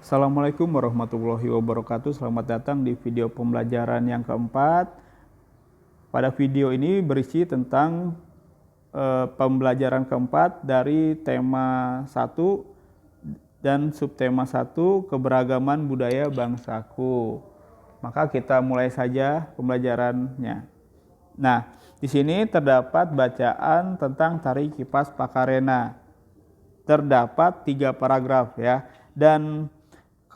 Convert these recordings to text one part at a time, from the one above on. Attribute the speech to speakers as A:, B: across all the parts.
A: Assalamualaikum warahmatullahi wabarakatuh. Selamat datang di video pembelajaran yang keempat. Pada video ini berisi tentang pembelajaran keempat dari tema 1 dan subtema 1, keberagaman budaya bangsaku. Maka kita mulai saja pembelajarannya. Nah, di sini terdapat bacaan tentang Tari Kipas Pakarena. Terdapat 3 paragraf ya. Dan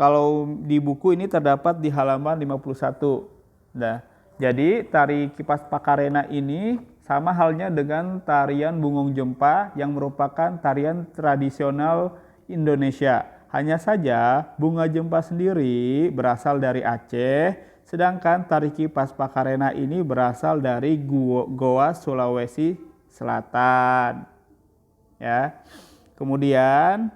A: kalau di buku ini terdapat di halaman 51. Nah, jadi tari Kipas Pakarena ini sama halnya dengan tarian Bungong Jempa yang merupakan tarian tradisional Indonesia. Hanya saja Bunga Jempa sendiri berasal dari Aceh, sedangkan tari Kipas Pakarena ini berasal dari Goa, Sulawesi Selatan. Ya. Kemudian,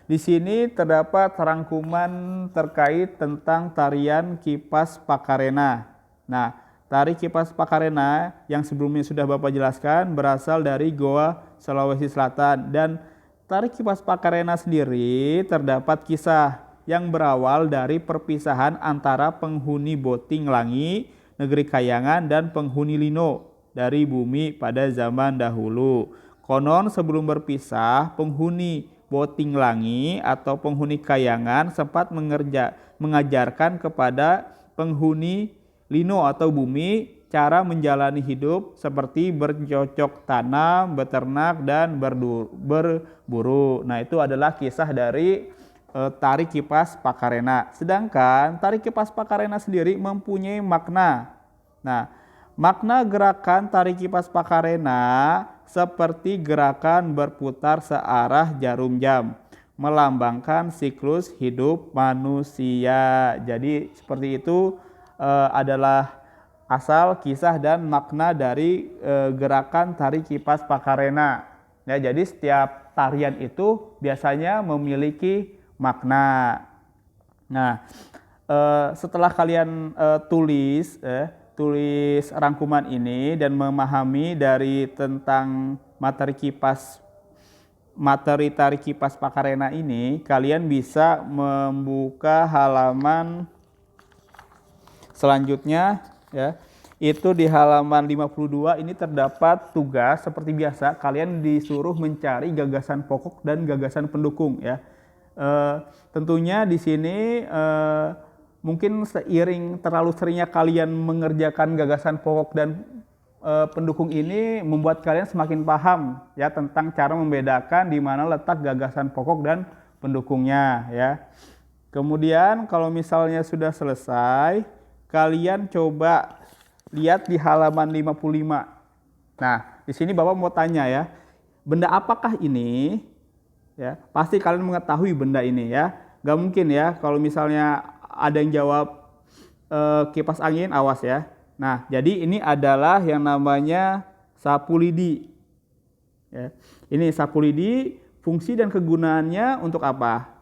A: di sini terdapat rangkuman terkait tentang tarian Kipas Pakarena. Nah, tari Kipas Pakarena yang sebelumnya sudah Bapak jelaskan berasal dari Goa, Sulawesi Selatan. Dan tari Kipas Pakarena sendiri terdapat kisah yang berawal dari perpisahan antara penghuni Boting Langi, negeri Kayangan, dan penghuni Lino dari bumi pada zaman dahulu. Konon sebelum berpisah, penghuni Boting Langi atau penghuni Kayangan sempat mengajarkan kepada penghuni Lino atau bumi cara menjalani hidup seperti bercocok tanam, beternak, dan berburu. Nah, itu adalah kisah dari tari Kipas Pakarena. Sedangkan tari Kipas Pakarena sendiri mempunyai makna. Nah, makna gerakan tari Kipas Pakarena seperti gerakan berputar searah jarum jam, melambangkan siklus hidup manusia. Jadi seperti itu adalah asal kisah dan makna dari gerakan tari Kipas Pakarena. Ya, jadi setiap tarian itu biasanya memiliki makna. Nah, setelah kalian tulis rangkuman ini dan memahami dari tentang materi tari Kipas Pakarena ini, kalian bisa membuka halaman selanjutnya ya. Itu di halaman 52 ini terdapat tugas seperti biasa, kalian disuruh mencari gagasan pokok dan gagasan pendukung ya. Tentunya di sini mungkin seiring terlalu seringnya kalian mengerjakan gagasan pokok dan pendukung ini membuat kalian semakin paham ya tentang cara membedakan di mana letak gagasan pokok dan pendukungnya ya. Kemudian kalau misalnya sudah selesai, kalian coba lihat di halaman 55. Nah, di sini Bapak mau tanya ya, benda apakah ini? Ya, pasti kalian mengetahui benda ini ya. Gak mungkin ya kalau misalnya ada yang jawab kipas angin, awas ya. Nah, jadi ini adalah yang namanya sapu lidi. Ya. Ini sapu lidi, fungsi dan kegunaannya untuk apa?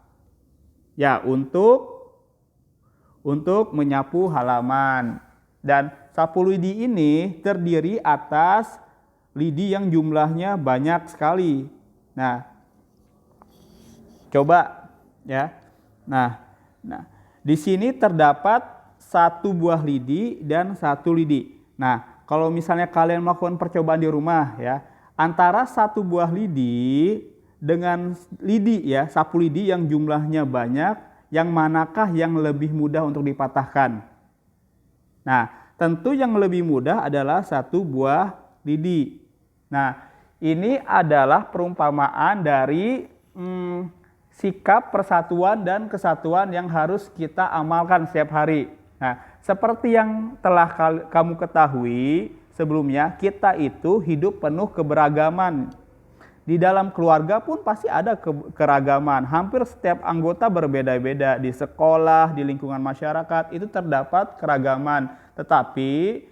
A: Ya, untuk menyapu halaman. Dan sapu lidi ini terdiri atas lidi yang jumlahnya banyak sekali. Nah, coba ya. Nah, di sini terdapat 1 buah lidi dan 1 lidi. Nah, kalau misalnya kalian melakukan percobaan di rumah ya, antara 1 buah lidi dengan lidi ya, sapu lidi yang jumlahnya banyak, yang manakah yang lebih mudah untuk dipatahkan? Nah, tentu yang lebih mudah adalah 1 buah lidi. Nah, ini adalah perumpamaan dari sikap persatuan dan kesatuan yang harus kita amalkan setiap hari. Nah, seperti yang telah kamu ketahui sebelumnya, kita itu hidup penuh keberagaman. Di dalam keluarga pun pasti ada keragaman. Hampir setiap anggota berbeda-beda. Di sekolah, di lingkungan masyarakat, itu terdapat keragaman. Tetapi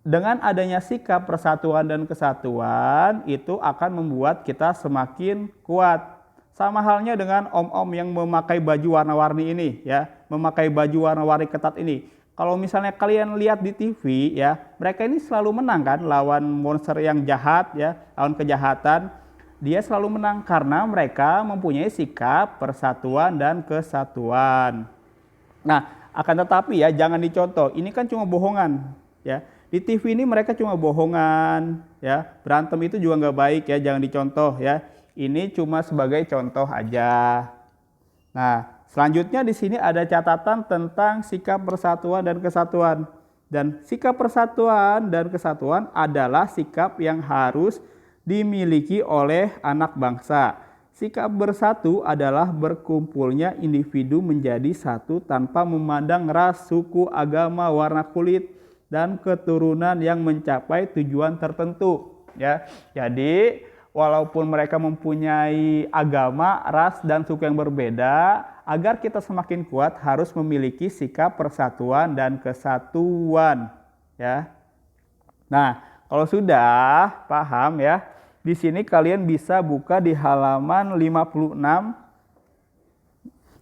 A: dengan adanya sikap persatuan dan kesatuan, itu akan membuat kita semakin kuat. Sama halnya dengan om-om yang memakai baju warna-warni ini ya, memakai baju warna-warni ketat ini. Kalau misalnya kalian lihat di TV ya, mereka ini selalu menang kan lawan monster yang jahat ya, lawan kejahatan. dia selalu menang karena mereka mempunyai sikap persatuan dan kesatuan. Nah, akan tetapi ya jangan dicontoh. Ini kan cuma bohongan, ya. Di TV ini mereka cuma bohongan, ya. Berantem itu juga nggak baik ya, jangan dicontoh ya. Ini cuma sebagai contoh aja. Nah, selanjutnya di sini ada catatan tentang sikap persatuan dan kesatuan. Dan sikap persatuan dan kesatuan adalah sikap yang harus dimiliki oleh anak bangsa. Sikap bersatu adalah berkumpulnya individu menjadi satu tanpa memandang ras, suku, agama, warna kulit, dan keturunan yang mencapai tujuan tertentu. Ya, jadi walaupun mereka mempunyai agama, ras, dan suku yang berbeda, agar kita semakin kuat harus memiliki sikap persatuan dan kesatuan. Ya. Nah, kalau sudah paham ya, di sini kalian bisa buka di halaman 56.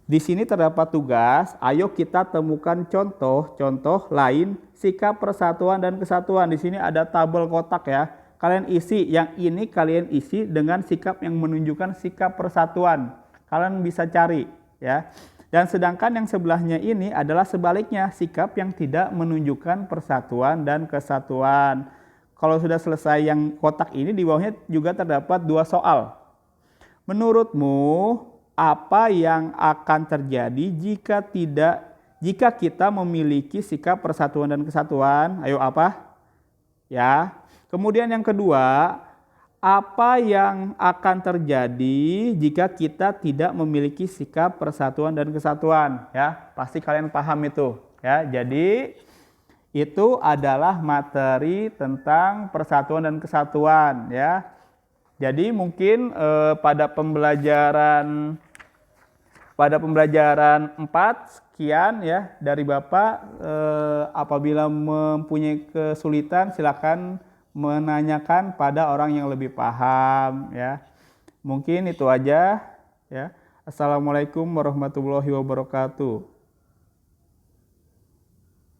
A: Di sini terdapat tugas, ayo kita temukan contoh-contoh lain sikap persatuan dan kesatuan. Di sini ada tabel kotak ya. Kalian isi, yang ini kalian isi dengan sikap yang menunjukkan sikap persatuan. Kalian bisa cari ya. Dan sedangkan yang sebelahnya ini adalah sebaliknya, sikap yang tidak menunjukkan persatuan dan kesatuan. Kalau sudah selesai yang kotak ini, di bawahnya juga terdapat 2 soal. Menurutmu apa yang akan terjadi jika kita memiliki sikap persatuan dan kesatuan? Ayo apa? Ya. Kemudian yang kedua, apa yang akan terjadi jika kita tidak memiliki sikap persatuan dan kesatuan? Ya, pasti kalian paham itu. Ya, jadi itu adalah materi tentang persatuan dan kesatuan. Ya, jadi mungkin pada pembelajaran 4 sekian ya dari Bapak. Apabila mempunyai kesulitan silakan menanyakan pada orang yang lebih paham ya. Mungkin itu aja ya. Assalamualaikum warahmatullahi wabarakatuh.